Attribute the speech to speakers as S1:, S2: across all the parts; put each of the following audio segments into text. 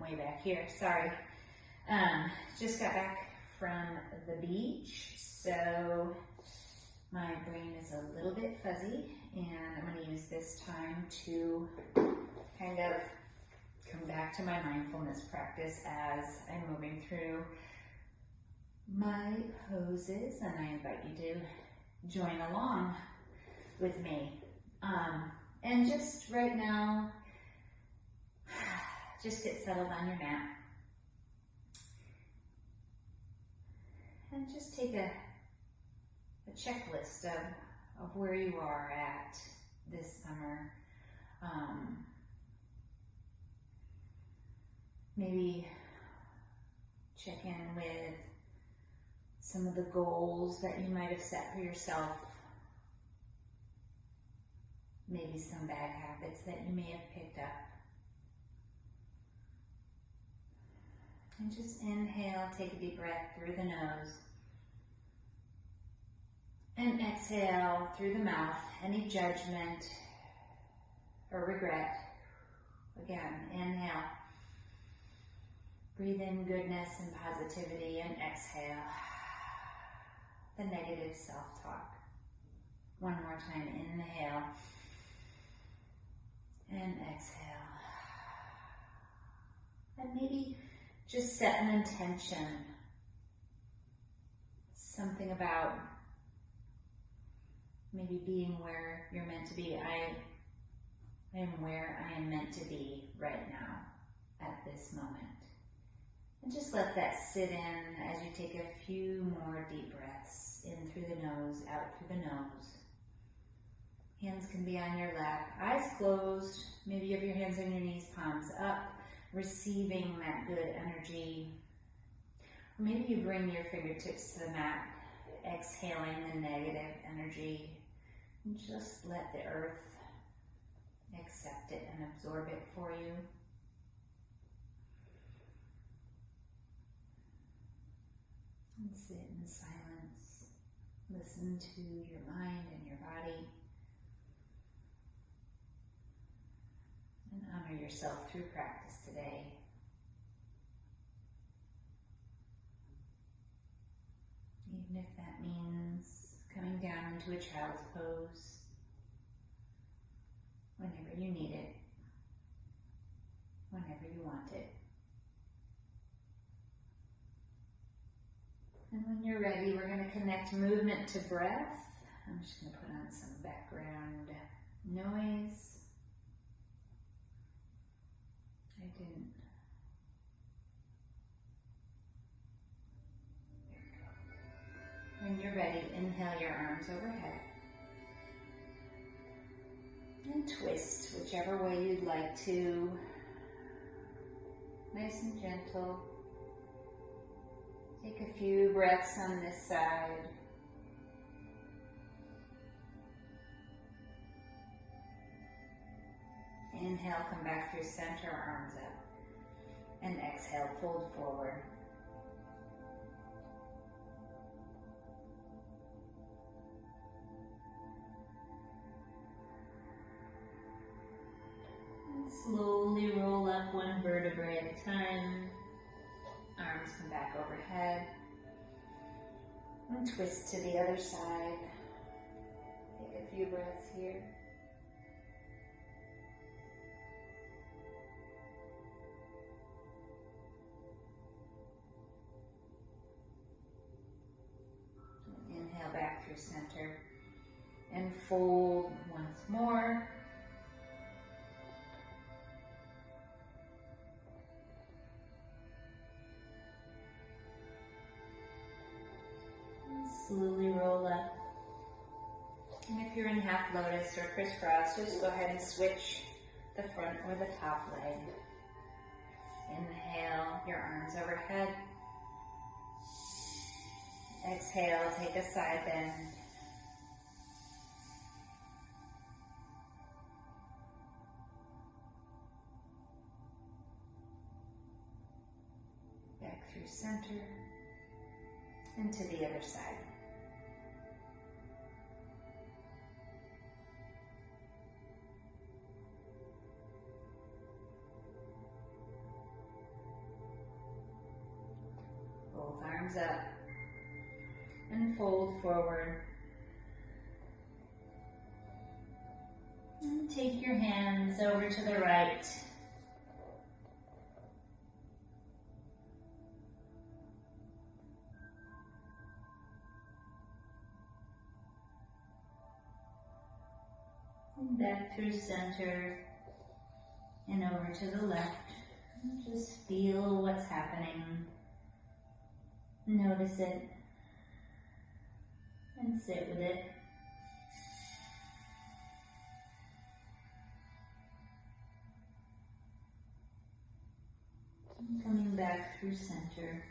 S1: way back here, sorry. Just got back from the beach, so my brain is a little bit fuzzy, and I'm going to use this time to kind of come back to my mindfulness practice as I'm moving through my poses, and I invite you to join along with me. And just right now, just get settled on your mat. And just take a checklist of where you are at this summer. Maybe check in with some of the goals that you might have set for yourself. Maybe some bad habits that you may have picked up. And just inhale, take a deep breath through the nose. And exhale through the mouth, any judgment or regret. Again, inhale. Breathe in goodness and positivity, and exhale the negative self-talk. One more time, inhale and exhale. And maybe just set an intention. Something about maybe being where you're meant to be. I am where I am meant to be right now at this moment. And just let that sit in as you take a few more deep breaths in through the nose, out through the nose. Hands can be on your lap, eyes closed. Maybe you have your hands on your knees, palms up, receiving that good energy. Or maybe you bring your fingertips to the mat, exhaling the negative energy. And just let the earth accept it and absorb it for you. And sit in silence. Listen to your mind and your body. And honor yourself through practice today. Even if that means coming down into a child's pose whenever you need it, whenever you want it. And when you're ready, we're going to connect movement to breath. I'm just going to put on some background noise. I didn't. There we go. When you're ready, inhale your arms overhead. And twist whichever way you'd like to. Nice and gentle. Take a few breaths on this side. Inhale, come back through center, arms up. And exhale, fold forward. And slowly roll up one vertebrae at a time. Arms come back overhead. And twist to the other side. Take a few breaths here. Inhale back through center and fold once more. And slowly roll up. And if you're in half lotus or crisscross, just go ahead and switch the front or the top leg. Inhale, your arms overhead. Exhale, take a side bend. Back through center and to the other side. Both arms up and fold forward. And take your hands over to the right. And back through center and over to the left. And just feel what's happening. Notice it and sit with it. And coming back through center.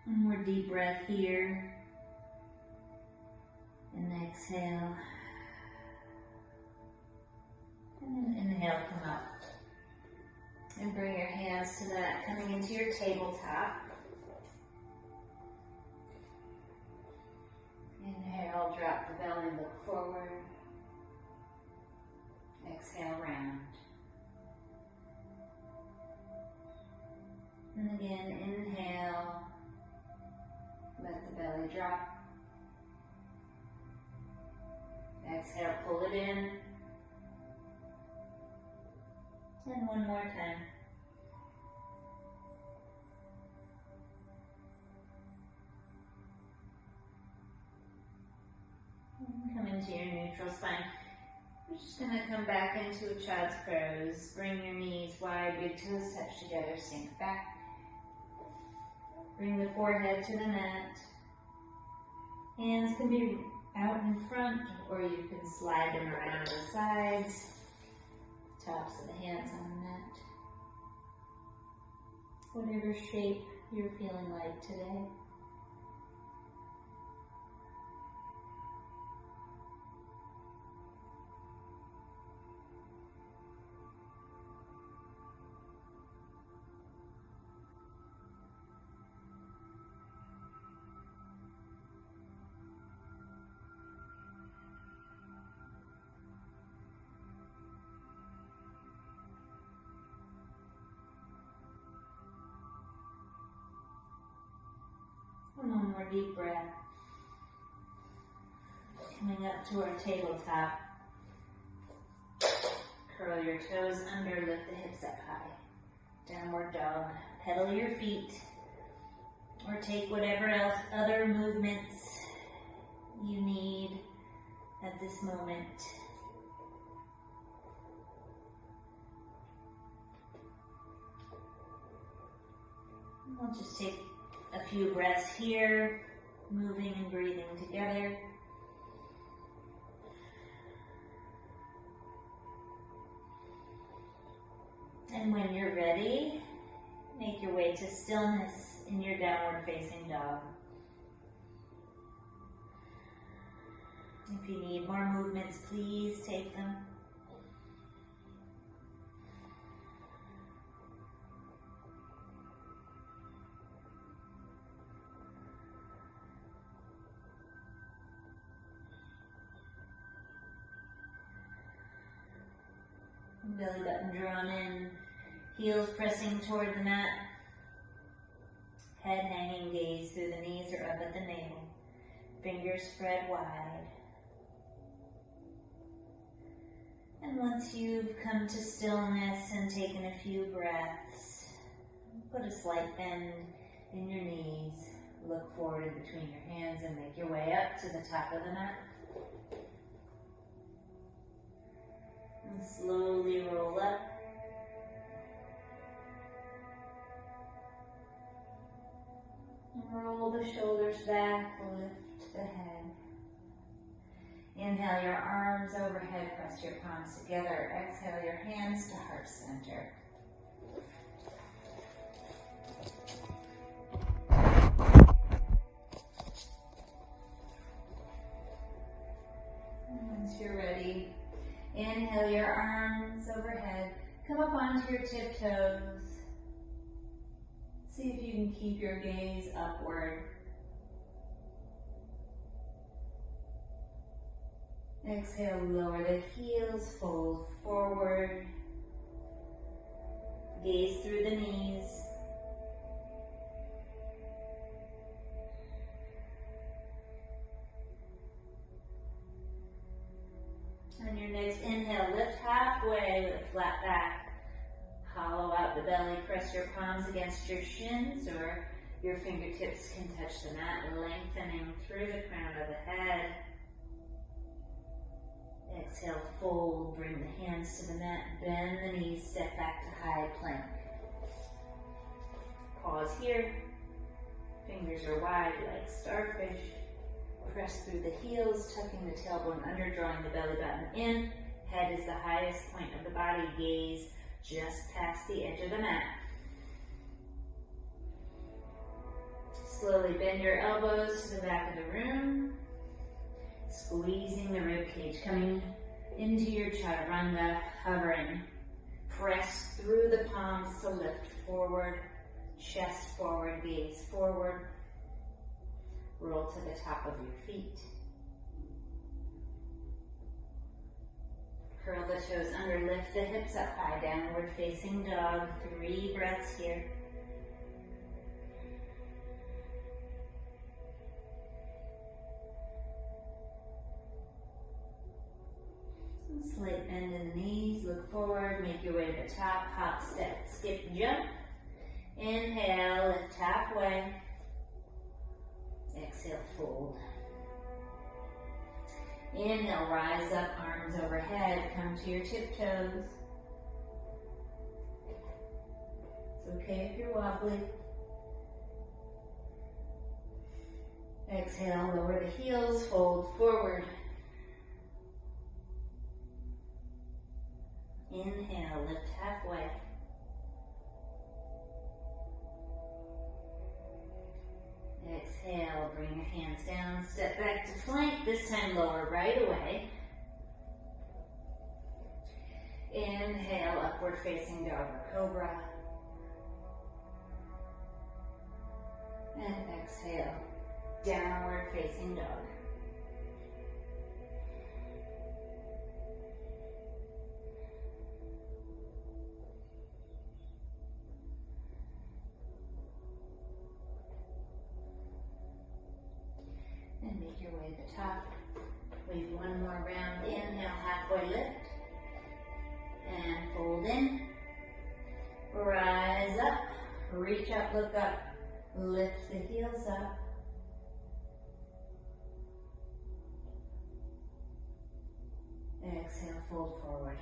S1: One more deep breath here. And exhale. And then inhale, come up. And bring your hands to that, coming into your tabletop. Inhale, drop the belly, look forward. Exhale, round. And again, inhale. Let the belly drop. Exhale, pull it in. And one more time. And come into your neutral spine. We're just going to come back into a child's pose. Bring your knees wide, big toes touch together, sink back. Bring the forehead to the mat. Hands can be out in front, or you can slide them around the sides. Tops of the hands on the mat. Whatever shape you're feeling like today. One more deep breath. Coming up to our tabletop. Curl your toes under, lift the hips up high. Downward dog. Pedal your feet. Or take whatever else, other movements you need at this moment. We'll just take a few breaths here, moving and breathing together. And when you're ready, make your way to stillness in your downward facing dog. If you need more movements, please take them. Belly button drawn in, heels pressing toward the mat, head hanging, gaze through the knees or up at the navel, fingers spread wide. And once you've come to stillness and taken a few breaths, put a slight bend in your knees, look forward in between your hands and make your way up to the top of the mat. And slowly roll up. And roll the shoulders back, lift the head. Inhale your arms overhead, press your palms together. Exhale your hands to heart center. And once you're ready, inhale your arms overhead, come up onto your tiptoes. See if you can keep your gaze upward. Exhale, lower the heels, fold forward. Gaze through the knees. flat back. Hollow out the belly, press your palms against your shins, or your fingertips can touch the mat, lengthening through the crown of the head. Exhale, fold, bring the hands to the mat, bend the knees, step back to high plank. Pause here. Fingers are wide like starfish. Press through the heels, tucking the tailbone under, drawing the belly button in. Head is the highest point of the body, gaze just past the edge of the mat. Slowly bend your elbows to the back of the room, squeezing the rib cage, coming into your chaturanga, hovering. Press through the palms to lift forward, chest forward, gaze forward. Roll to the top of your feet. Curl the toes under, lift the hips up high, downward facing dog. 3 breaths here. Slight bend in the knees, look forward, make your way to the top, hop, step, skip, jump. Inhale, lift halfway. Exhale, fold. Inhale, rise up, arms overhead, come to your tiptoes. It's okay if you're wobbly. Exhale, lower the heels, fold forward. Inhale, lift halfway. Exhale, bring your hands down, step back to plank, this time lower right away. Inhale, upward facing dog or cobra. And exhale, downward facing dog. And make your way to the top. Wave one more round. Inhale, halfway lift. And fold in. Rise up. Reach up, look up. Lift the heels up. Exhale, fold forward.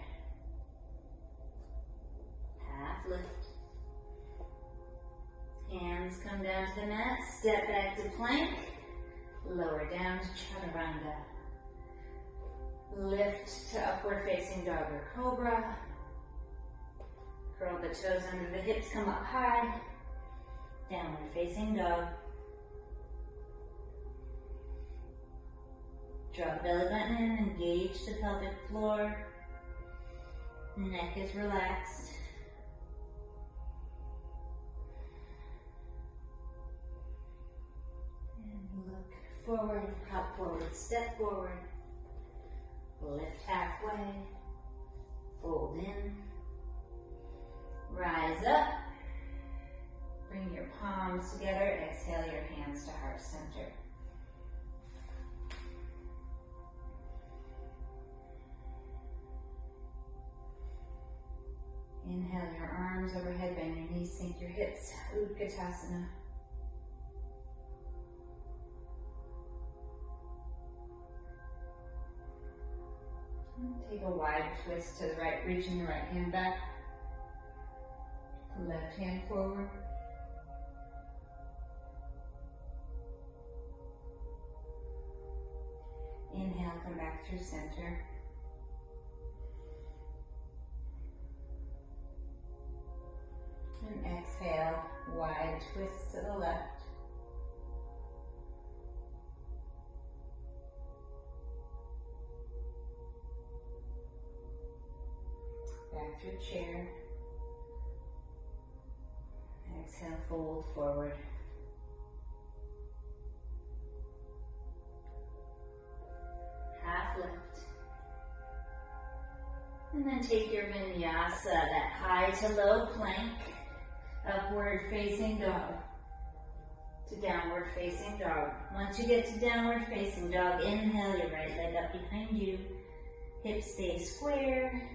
S1: Half lift. Hands come down to the mat. Step back to plank. Lower down to chaturanga. Lift to upward facing dog or cobra. Curl the toes under the hips, come up high. Downward facing dog. Draw the belly button in, engage the pelvic floor. Neck is relaxed. And look forward, hop forward, step forward. Lift halfway. Fold in. Rise up. Bring your palms together. Exhale your hands to heart center. Inhale your arms overhead, bend your knees, sink your hips. Utkatasana. Take a wide twist to the right, reaching the right hand back. Left hand forward. Inhale, come back through center. And exhale, wide twist to the left. Back through chair. Exhale, fold forward. Half lift. And then take your vinyasa, that high to low plank, upward facing dog to downward facing dog. Once you get to downward facing dog, inhale your right leg up behind you. Hips stay square.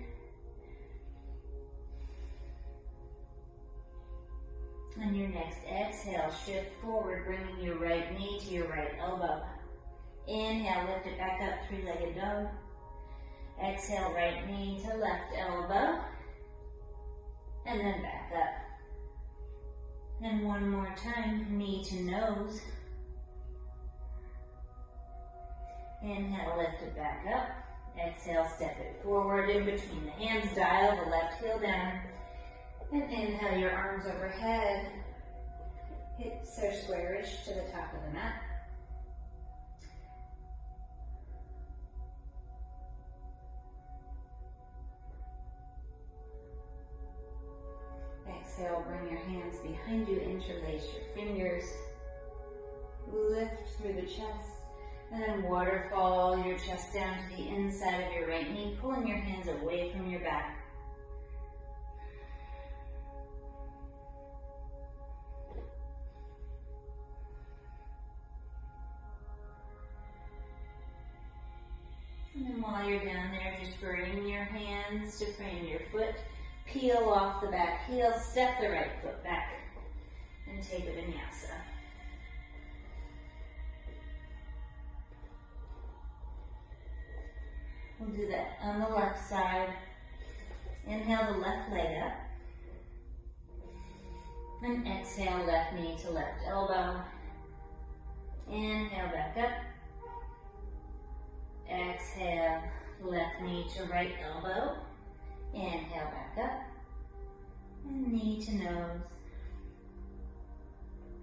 S1: On your next exhale, shift forward, bringing your right knee to your right elbow. Inhale, lift it back up, three-legged dog. Exhale, right knee to left elbow. And then back up. And one more time, knee to nose. Inhale, lift it back up. Exhale, step it forward in between the hands, dial the left heel down. And inhale, your arms overhead. Hips are squarish to the top of the mat. Exhale, bring your hands behind you, interlace your fingers. Lift through the chest. And then waterfall your chest down to the inside of your right knee, pulling your hands away from your back. And then while you're down there, just bring your hands to frame your foot, peel off the back heel, step the right foot back, and take a vinyasa. We'll do that on the left side. Inhale the left leg up. And exhale, left knee to left elbow. Inhale, back up. Exhale, left knee to right elbow. Inhale, back up. And knee to nose.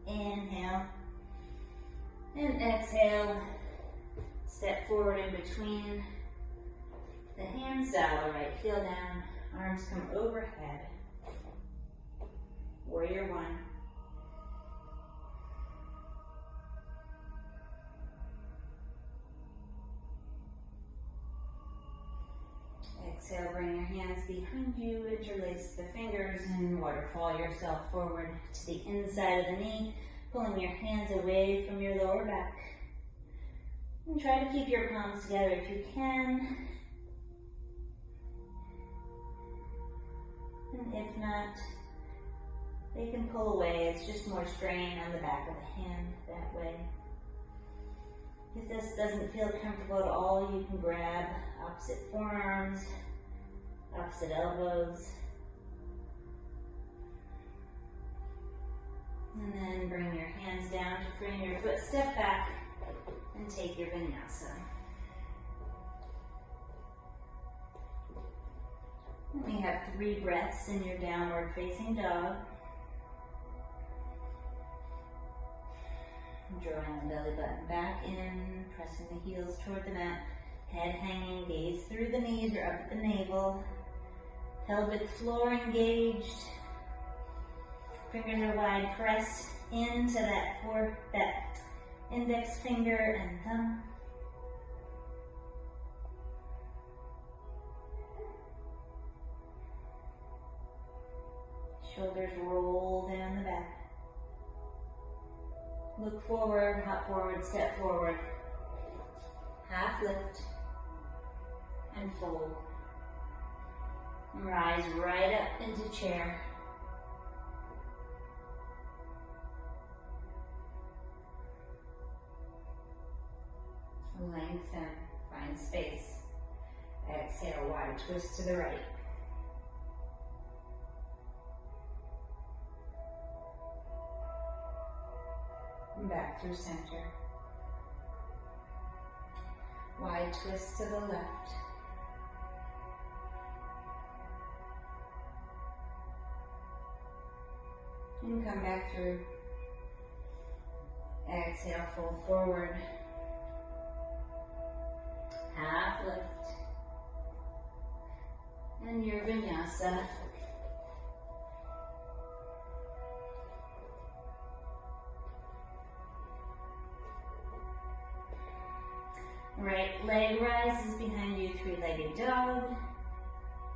S1: Inhale. And exhale. Step forward in between the hands, dial the right heel down, arms come overhead. Warrior one. Exhale, bring your hands behind you, interlace the fingers, and waterfall yourself forward to the inside of the knee, pulling your hands away from your lower back. And try to keep your palms together if you can. And if not, they can pull away. It's just more strain on the back of the hand that way. If this doesn't feel comfortable at all, you can grab opposite forearms, opposite elbows. And then bring your hands down to frame your foot, step back, and take your vinyasa. We have 3 breaths in your downward facing dog. Drawing the belly button back in, pressing the heels toward the mat, head hanging, gaze through the knees or up at the navel, pelvic floor engaged, fingers are wide, press into that index finger and thumb. Shoulders roll down the back. Look forward, hop forward, step forward. Half lift and fold. And rise right up into chair. Lengthen, find space. Exhale, wide twist to the right. Back through center. Wide twist to the left. And come back through. Exhale, fold forward. Half lift. And your vinyasa. Right leg rises behind you, 3-legged dog.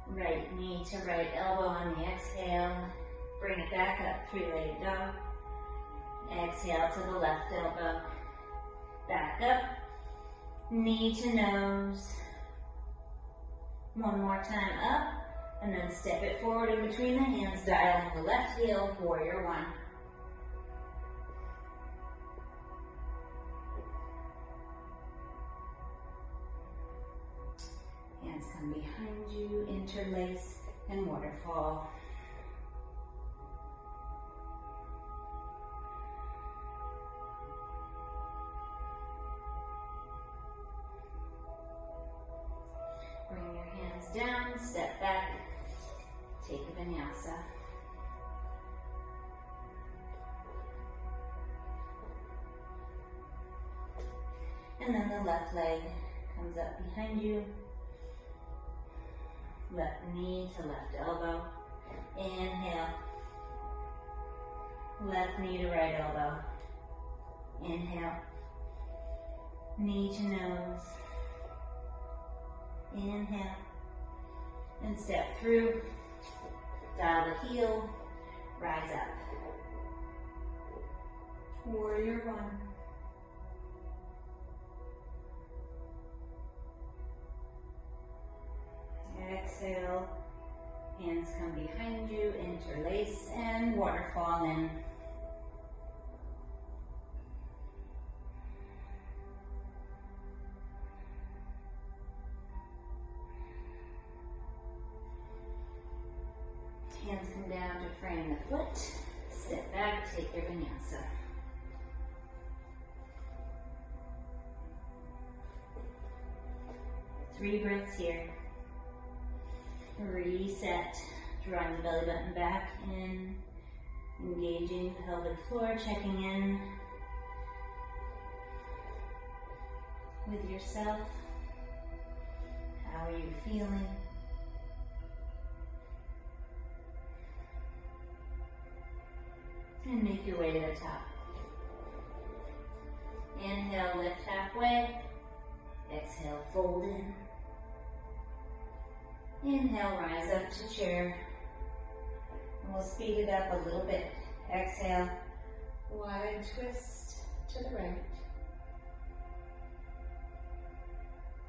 S1: Right knee to right elbow on the exhale. Bring it back up, 3-legged dog. Exhale to the left elbow. Back up, knee to nose. One more time up, and then step it forward in between the hands, dialing the left heel, warrior one. Hands come behind you, interlace and waterfall. Bring your hands down, step back, take a vinyasa. And then the left leg comes up behind you. Left knee to left elbow. Inhale. Left knee to right elbow. Inhale. Knee to nose. Inhale. And step through. Dial the heel. Rise up. Warrior one. Exhale, hands come behind you, interlace and waterfall in. Hands come down to frame the foot, step back, take your vinyasa. Three breaths here. Reset, drawing the belly button back in, engaging the pelvic floor, checking in with yourself. How are you feeling? And make your way to the top. Inhale, lift halfway. Exhale, fold in. Inhale, rise up to chair. And we'll speed it up a little bit. Exhale, wide twist to the right.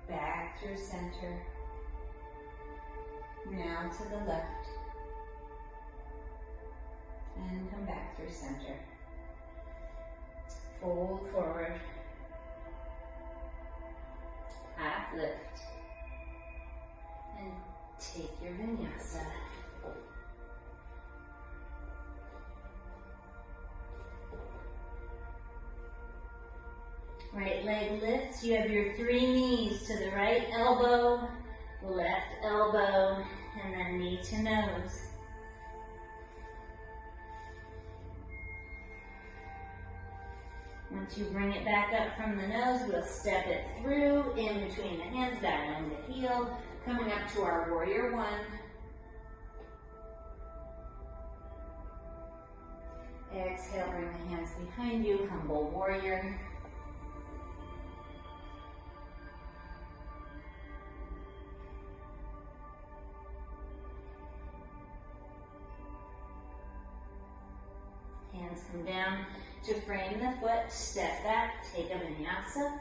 S1: Back through center. Now to the left. And come back through center. Fold forward. Half lift. And take your vinyasa. Right leg lifts. You have your three knees to the right elbow, left elbow, and then knee to nose. Once you bring it back up from the nose, we'll step it through in between the hands, dialing the heel, coming up to our warrior one. Exhale, bring the hands behind you, humble warrior. Hands come down to frame the foot, step back, take a vinyasa.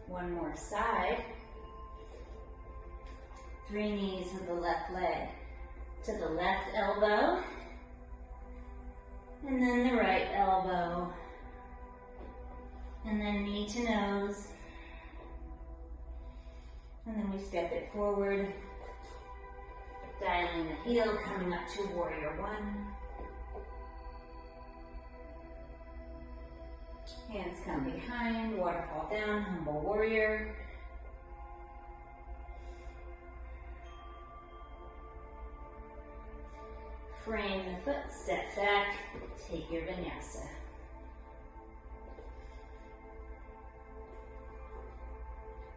S1: One more side. Three knees of the left leg to the left elbow. And then the right elbow. And then knee to nose. And then we step it forward. Dialing the heel, coming up to warrior one. Hands come behind, waterfall down, humble warrior. Frame the foot, step back, take your vinyasa.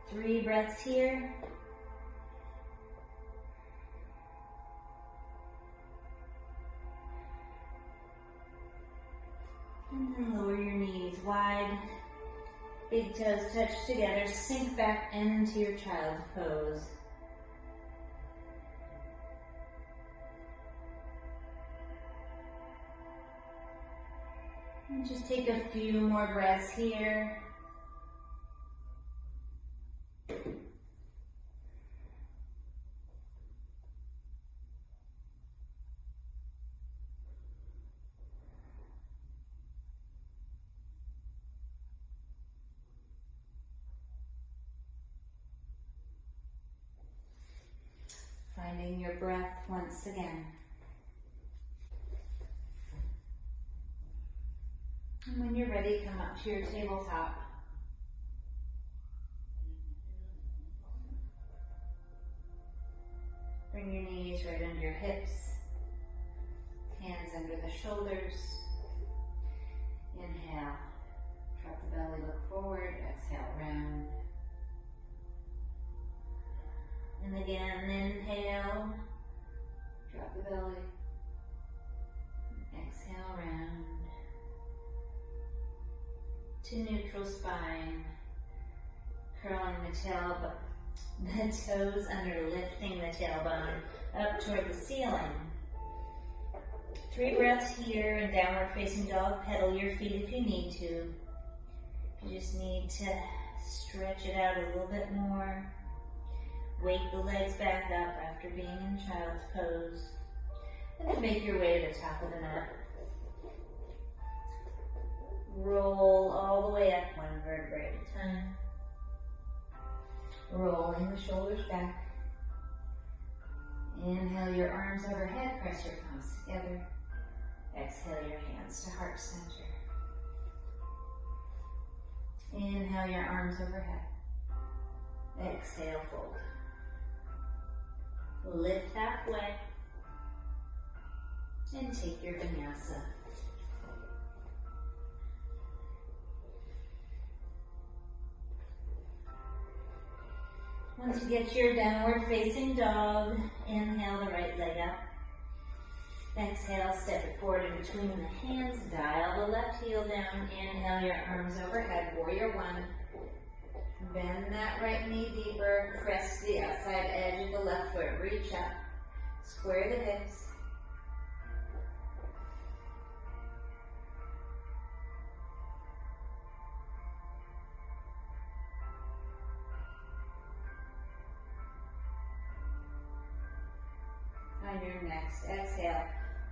S1: Three breaths here. And then lower your knees wide. Big toes touch together. Sink back into your child's pose. And just take a few more breaths here. Finding your breath once again. And when you're ready, come up to your tabletop. Bring your knees right under your hips, hands under the shoulders. Inhale, drop the belly, look forward, exhale, round. And again, inhale, drop the belly, exhale, round. To neutral spine, curling the toes under, lifting the tailbone up toward the ceiling. 3 breaths here in downward facing dog. Pedal your feet if you need to. You just need to stretch it out a little bit more. Wake the legs back up after being in child's pose. And then make your way to the top of the mat. Roll all the way up 1 vertebrae at a time. Rolling the shoulders back. Inhale your arms overhead, press your palms together. Exhale your hands to heart center. Inhale your arms overhead. Exhale, fold. Lift halfway. And take your vinyasa. Once you get your downward facing dog, inhale the right leg up. Exhale, step it forward in between the hands, dial the left heel down. Inhale your arms overhead, warrior 1. Bend that right knee deeper, press the outside edge of the left foot, reach up, square the hips. On your next exhale,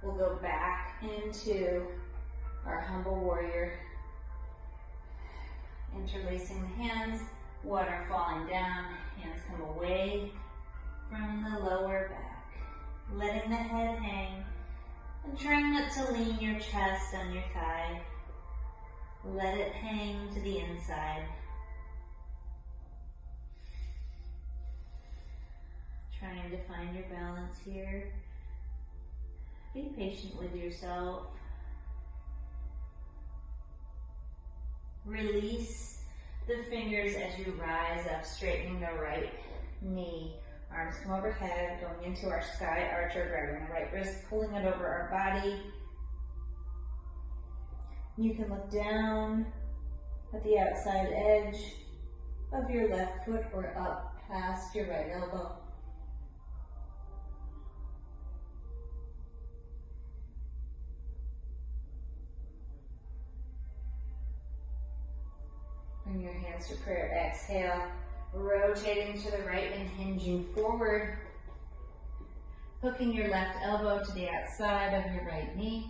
S1: we'll go back into our humble warrior. Interlacing the hands, water falling down, hands come away from the lower back. Letting the head hang and trying not to lean your chest on your thigh. Let it hang to the inside. Trying to find your balance here. Be patient with yourself. Release the fingers as you rise up, straightening the right knee. Arms come overhead, going into our sky archer, grabbing the right wrist, pulling it over our body. You can look down at the outside edge of your left foot or up past your right elbow. Bring your hands to prayer. Exhale, rotating to the right and hinging forward. Hooking your left elbow to the outside of your right knee.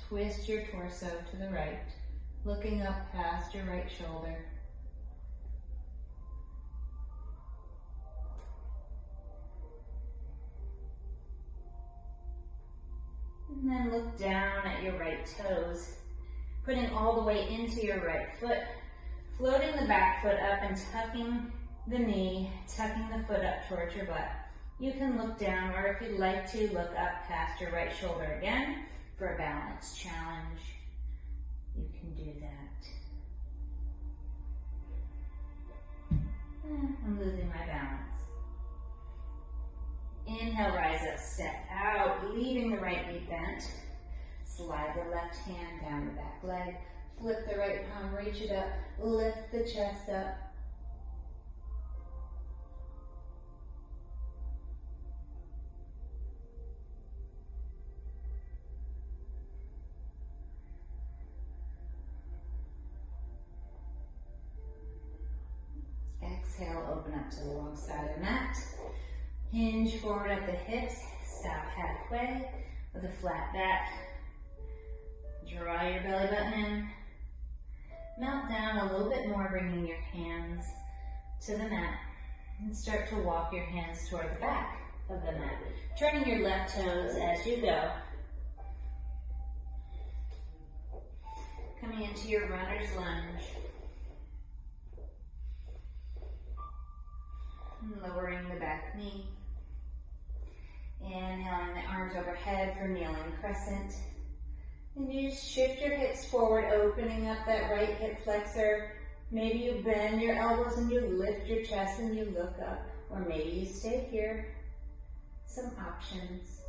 S1: Twist your torso to the right, looking up past your right shoulder. And then look down at your right toes, putting all the way into your right foot, floating the back foot up and tucking the knee, tucking the foot up towards your butt. You can look down, or if you'd like to, look up past your right shoulder again for a balance challenge. You can do that. I'm losing my balance. Inhale, rise up, step out, leaving the right knee bent. Slide the left hand down the back leg. Flip the right palm, reach it up, lift the chest up. Exhale, open up to the wrong side of the mat. Hinge forward at the hips, stop halfway with a flat back. Draw your belly button in. Melt down a little bit more, bringing your hands to the mat. And start to walk your hands toward the back of the mat, turning your left toes as you go. Coming into your runner's lunge. Lowering the back knee. Inhaling the arms overhead for kneeling crescent. And you just shift your hips forward, opening up that right hip flexor. Maybe you bend your elbows and you lift your chest and you look up. Or maybe you stay here. Some options.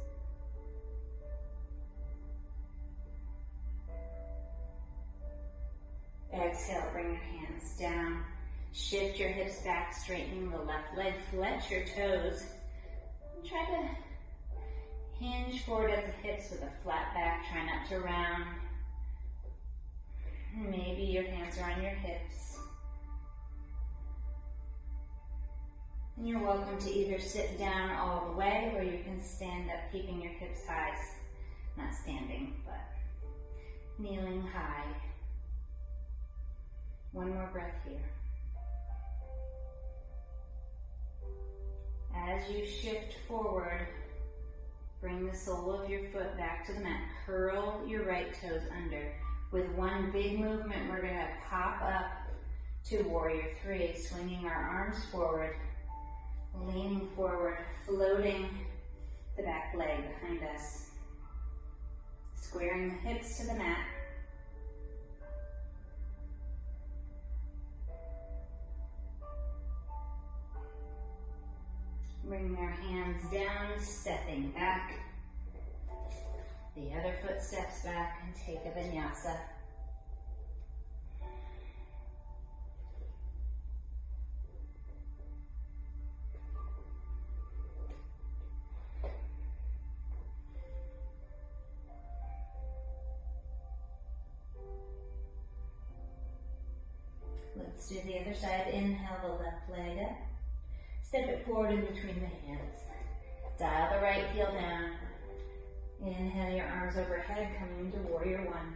S1: Exhale, bring your hands down. Shift your hips back, straightening the left leg, flex your toes. And try to hinge forward at the hips with a flat back, try not to round. And maybe your hands are on your hips. And you're welcome to either sit down all the way or you can stand up, keeping your hips high. Not standing, but kneeling high. One more breath here. As you shift forward, bring the sole of your foot back to the mat. Curl your right toes under. With one big movement, we're going to pop up to Warrior Three, swinging our arms forward, leaning forward, floating the back leg behind us, squaring the hips to the mat. Bring our hands down, stepping back. The other foot steps back and take a vinyasa. Let's do the other side. Inhale the left leg up. Step it forward in between the hands. Dial the right heel down. Inhale your arms overhead, coming into Warrior One.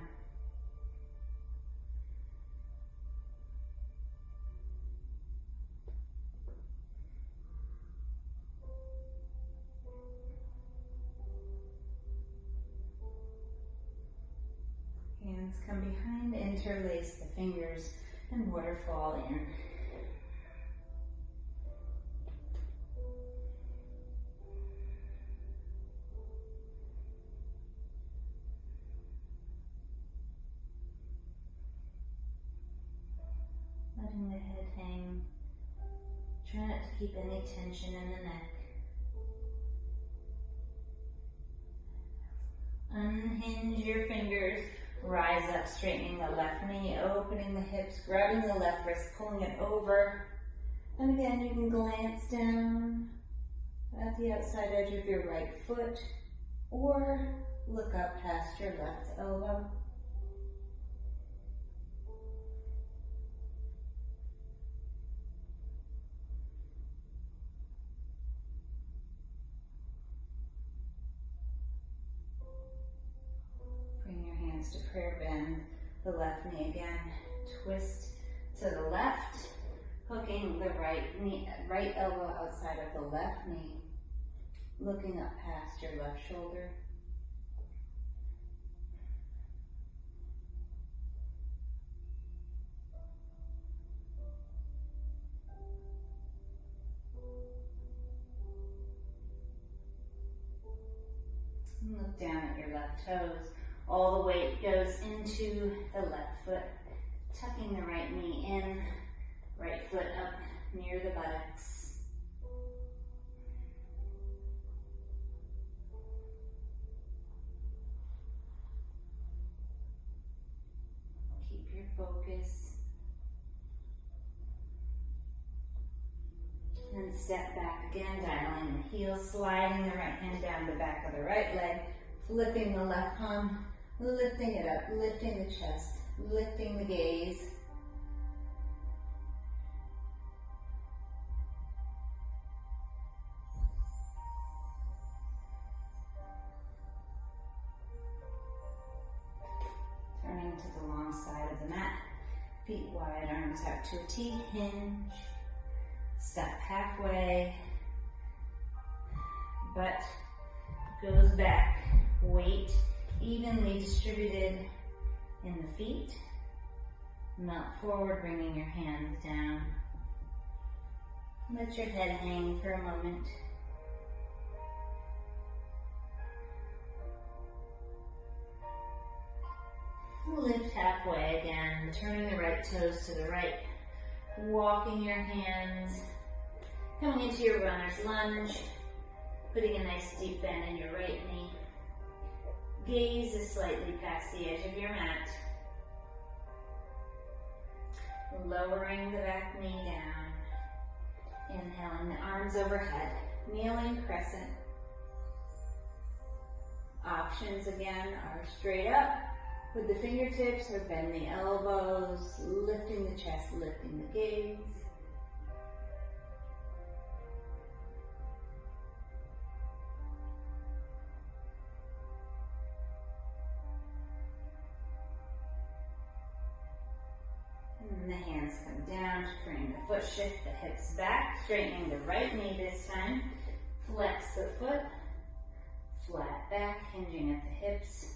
S1: Hands come behind, interlace the fingers, and waterfall in. Letting the head hang. Try not to keep any tension in the neck. Unhinge your fingers. Rise up, straightening the left knee, opening the hips, grabbing the left wrist, pulling it over. And again, you can glance down at the outside edge of your right foot or look up past your left elbow. To prayer bend the left knee again. Twist to the left, hooking the right elbow outside of the left knee, looking up past your left shoulder. And look down at your left toes. All the weight goes into the left foot, tucking the right knee in, right foot up near the buttocks. Keep your focus. And step back again, dialing the heels, sliding the right hand down the back of the right leg, flipping the left palm, lifting it up, lifting the chest, lifting the gaze. Turning to the long side of the mat, feet wide, arms out to a T, hinge. Step halfway. Butt goes back. Weight evenly distributed in the feet. Melt forward, bringing your hands down. Let your head hang for a moment. Lift halfway again, turning the right toes to the right. Walking your hands, coming into your runner's lunge. Putting a nice deep bend in your right knee. Gaze is slightly past the edge of your mat. Lowering the back knee down. Inhaling the arms overhead. Kneeling crescent. Options again are straight up with the fingertips or bend the elbows, lifting the chest, lifting the gaze. And the hands come down to create the foot shift, the hips back, straightening the right knee this time. Flex the foot, flat back, hinging at the hips.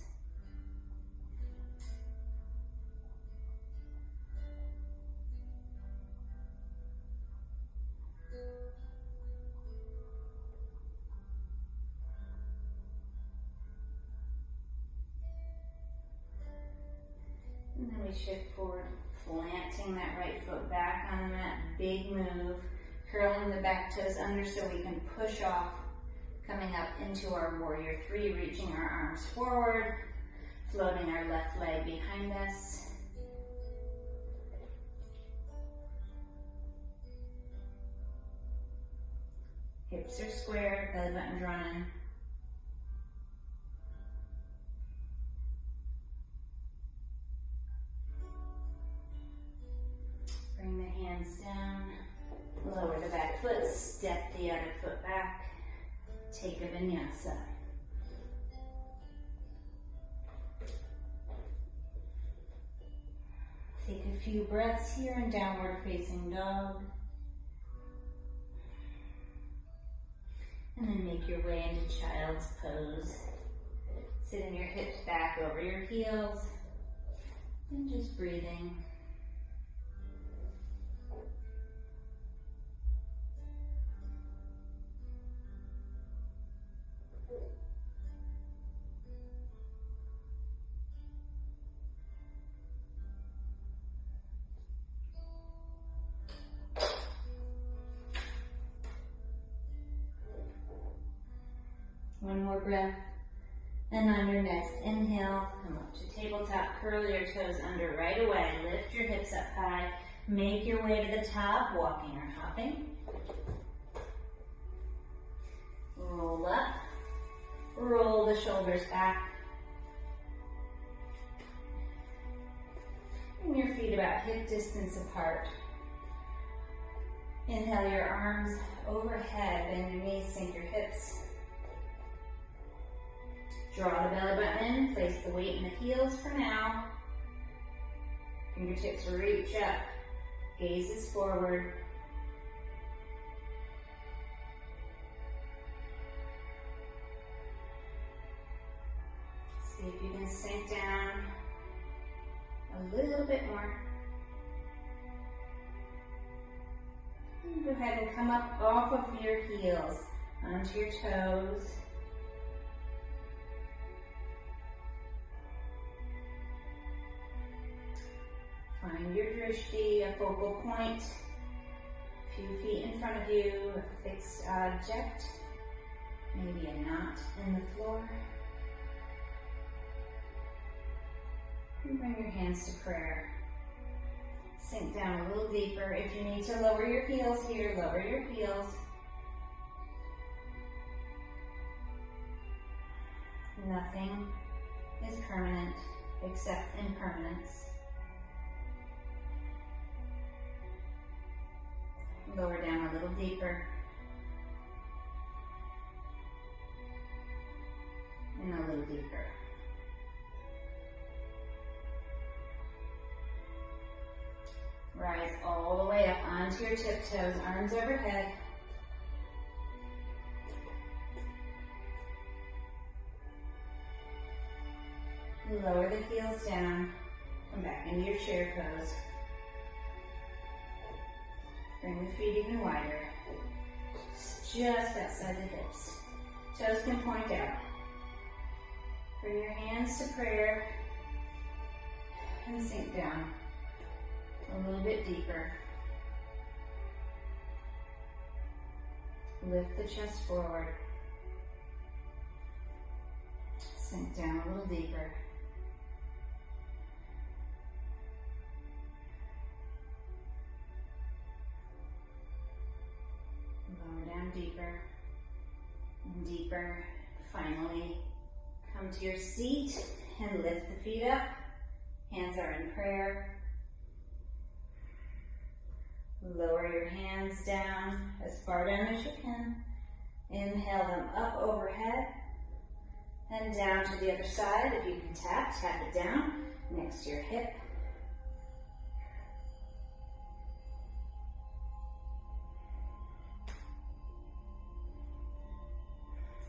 S1: And then we shift forward, planting that right foot back on the mat. Big move, curling the back toes under so we can push off, coming up into our warrior three, reaching our arms forward, floating our left leg behind us. Hips are square, belly button drawn in. Bring the hands down, lower the back foot, step the other foot back, take a vinyasa. Take a few breaths here in downward facing dog. And then make your way into child's pose. Sitting your hips back over your heels and just breathing. One more breath. And on your next inhale, come up to tabletop, curl your toes under right away, lift your hips up high, make your way to the top, walking or hopping. Roll up, roll the shoulders back. Bring your feet about hip distance apart. Inhale your arms overhead, bend your knees, sink your hips. Draw the belly button in, place the weight in the heels for now. Fingertips reach up, gaze is forward. See if you can sink down a little bit more. And go ahead and come up off of your heels, onto your toes. Find your drishti, a focal point, a few feet in front of you, a fixed object, maybe a knot in the floor. And bring your hands to prayer. Sink down a little deeper. If you need to lower your heels here, lower your heels. Nothing is permanent except impermanence. Lower down a little deeper. And a little deeper. Rise all the way up onto your tiptoes, arms overhead. Lower the heels down. Come back into your chair pose. Bring the feet even wider. Just outside the hips. Toes can point out. Bring your hands to prayer and sink down a little bit deeper. Lift the chest forward. Sink down a little deeper. Lower down deeper and deeper. Finally, come to your seat and lift the feet up. Hands are in prayer. Lower your hands down as far down as you can. Inhale them up overhead and down to the other side. If you can tap it down next to your hip.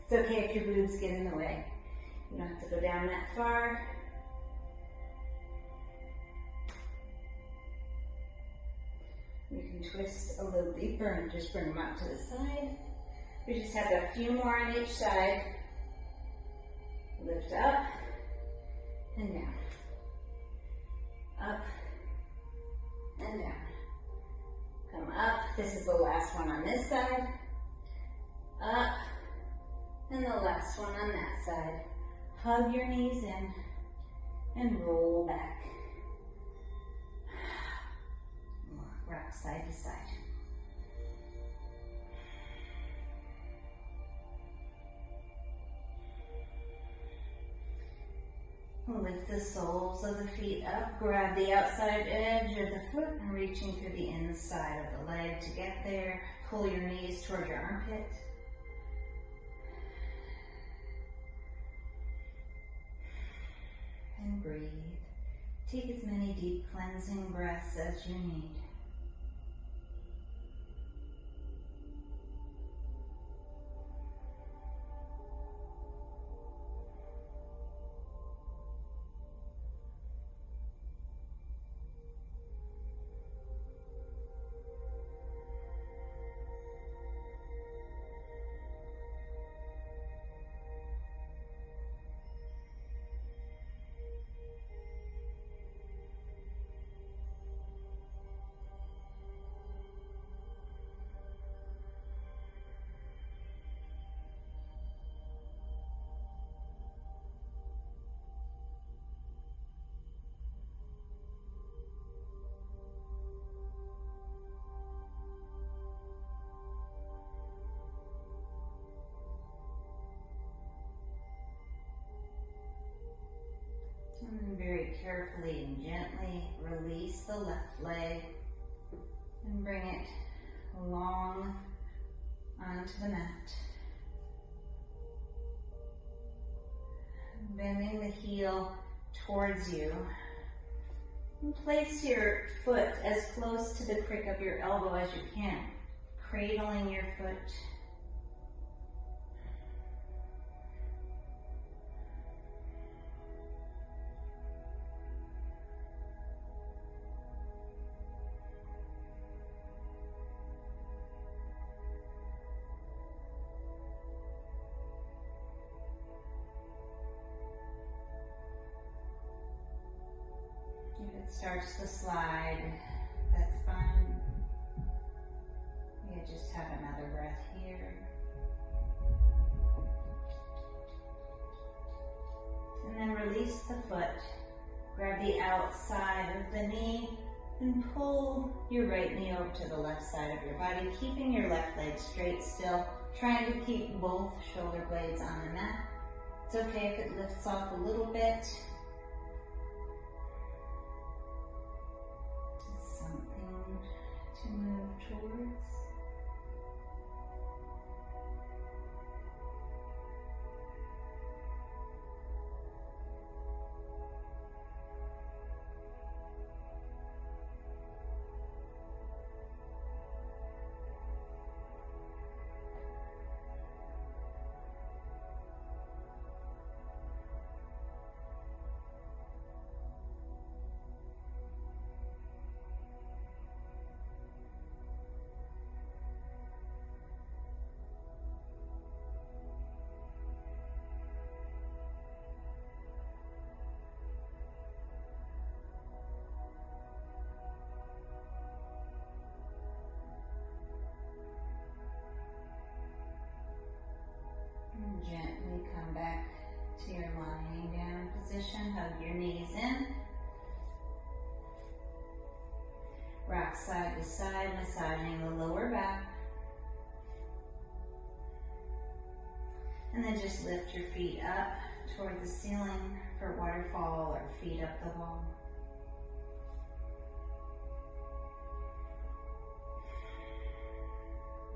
S1: It's okay if your boobs get in the way. You don't have to go down that far. You can twist a little deeper and just bring them out to the side. We just have a few more on each side. Lift up and down. Up and down. Come up. This is the last one on this side. Up. And the last one on that side. Hug your knees in and roll back. Rock side to side. Lift the soles of the feet up. Grab the outside edge of the foot and reaching through the inside of the leg to get there. Pull your knees toward your armpit. And breathe. Take as many deep cleansing breaths as you need. And then very carefully and gently release the left leg and bring it along onto the mat. Bending the heel towards you. And place your foot as close to the crick of your elbow as you can, cradling your foot. If it starts to slide, that's fine. You just have another breath here. And then release the foot. Grab the outside of the knee and pull your right knee over to the left side of your body, keeping your left leg straight still, trying to keep both shoulder blades on the mat. It's okay if it lifts off a little bit. Something to move towards. back to your lying down position. Hug your knees in. Rock side to side, massaging the lower back. And then just lift your feet up toward the ceiling for waterfall or feet up the wall.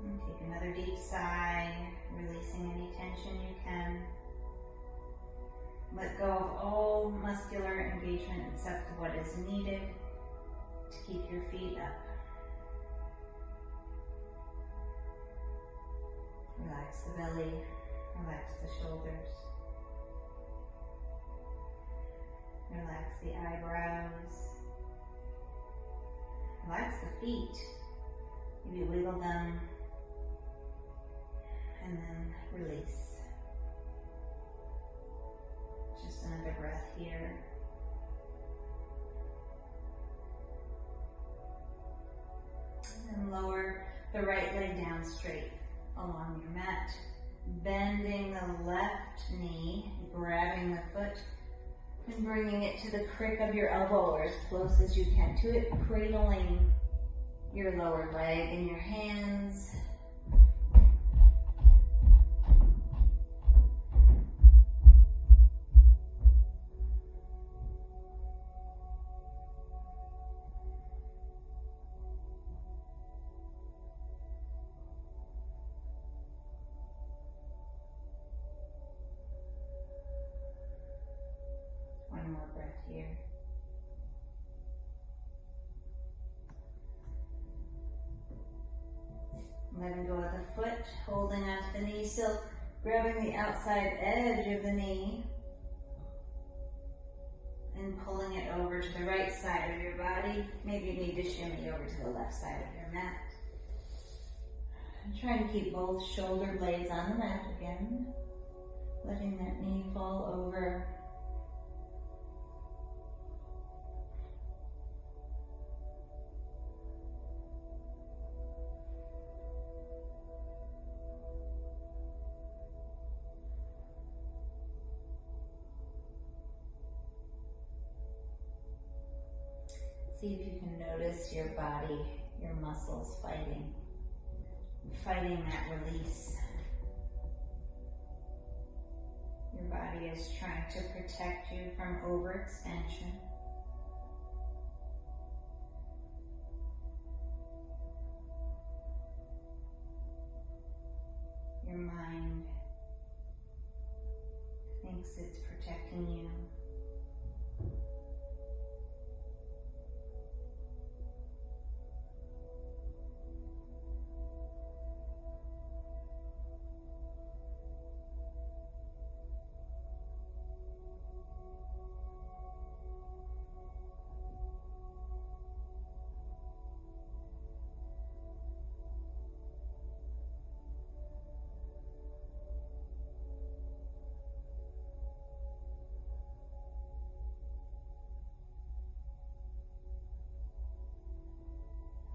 S1: And take another deep sigh, releasing any tension you can. Let go of all muscular engagement except what is needed to keep your feet up. Relax the belly, relax the shoulders. Relax the eyebrows. Relax the feet. Maybe wiggle them and then release. Just another breath here. And lower the right leg down straight along your mat. Bending the left knee, grabbing the foot, and bringing it to the crick of your elbow or as close as you can to it, cradling your lower leg in your hands. One more breath here. Letting go of the foot, holding onto the knee, still grabbing the outside edge of the knee and pulling it over to the right side of your body. Maybe you need to shimmy over to the left side of your mat. And try to keep both shoulder blades on the mat again, letting that knee fall over. See if you can notice your body, your muscles fighting that release. Your body is trying to protect you from overextension. Your mind thinks it's protecting you.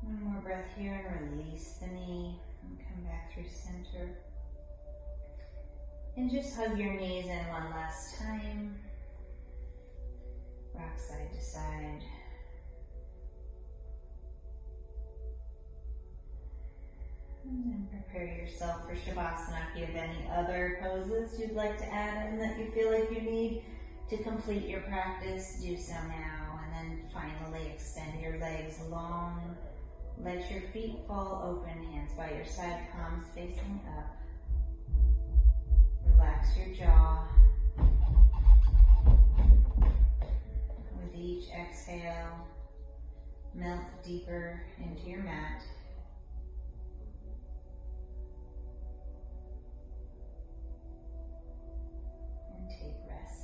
S1: One more breath here and release the knee and come back through center. And just hug your knees in one last time. Rock side to side. And then prepare yourself for Shavasana. If you have any other poses you'd like to add in that you feel like you need to complete your practice, do so now. And then finally extend your legs long. Let your feet fall open, hands by your side, palms facing up. Relax your jaw. With each exhale, melt deeper into your mat. And take rest.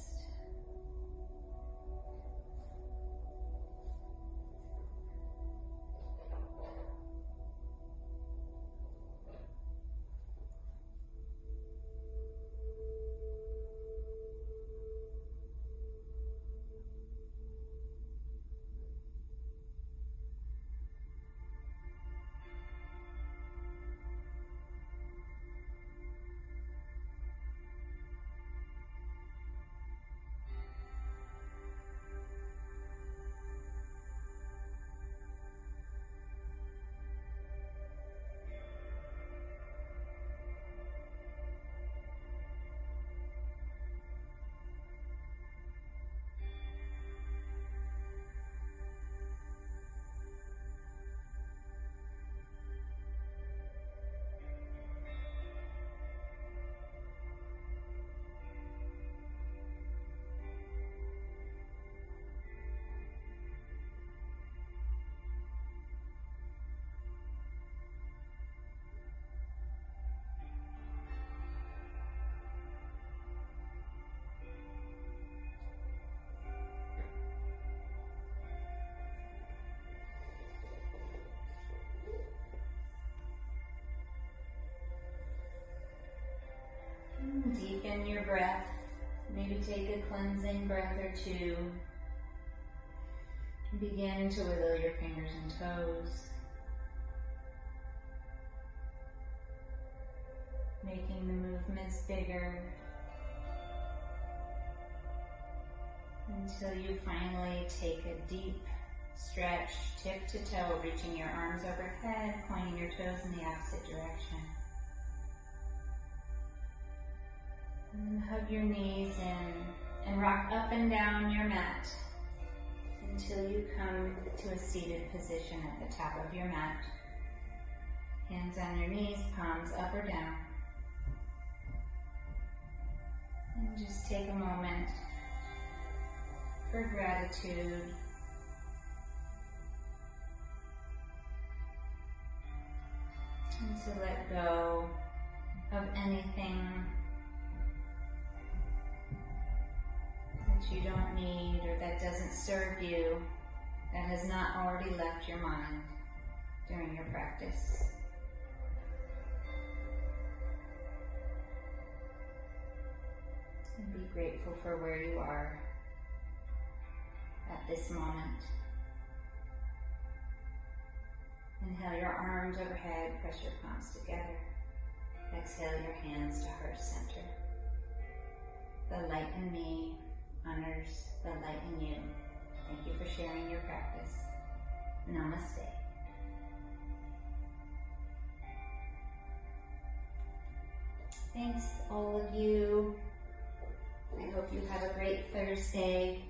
S1: Deepen your breath. Maybe take a cleansing breath or two. Begin to wiggle your fingers and toes, making the movements bigger until you finally take a deep stretch, tip to toe, reaching your arms overhead, pointing your toes in the opposite direction. And hug your knees in and rock up and down your mat until you come to a seated position at the top of your mat. Hands on your knees, palms up or down. And just take a moment for gratitude. And to let go of anything that you don't need or that doesn't serve you, that has not already left your mind during your practice. And be grateful for where you are at this moment. Inhale your arms overhead, press your palms together. Exhale your hands to heart center. The light in me honors the light in you. Thank you for sharing your practice. Namaste. Thanks all of you. I hope you have a great Thursday.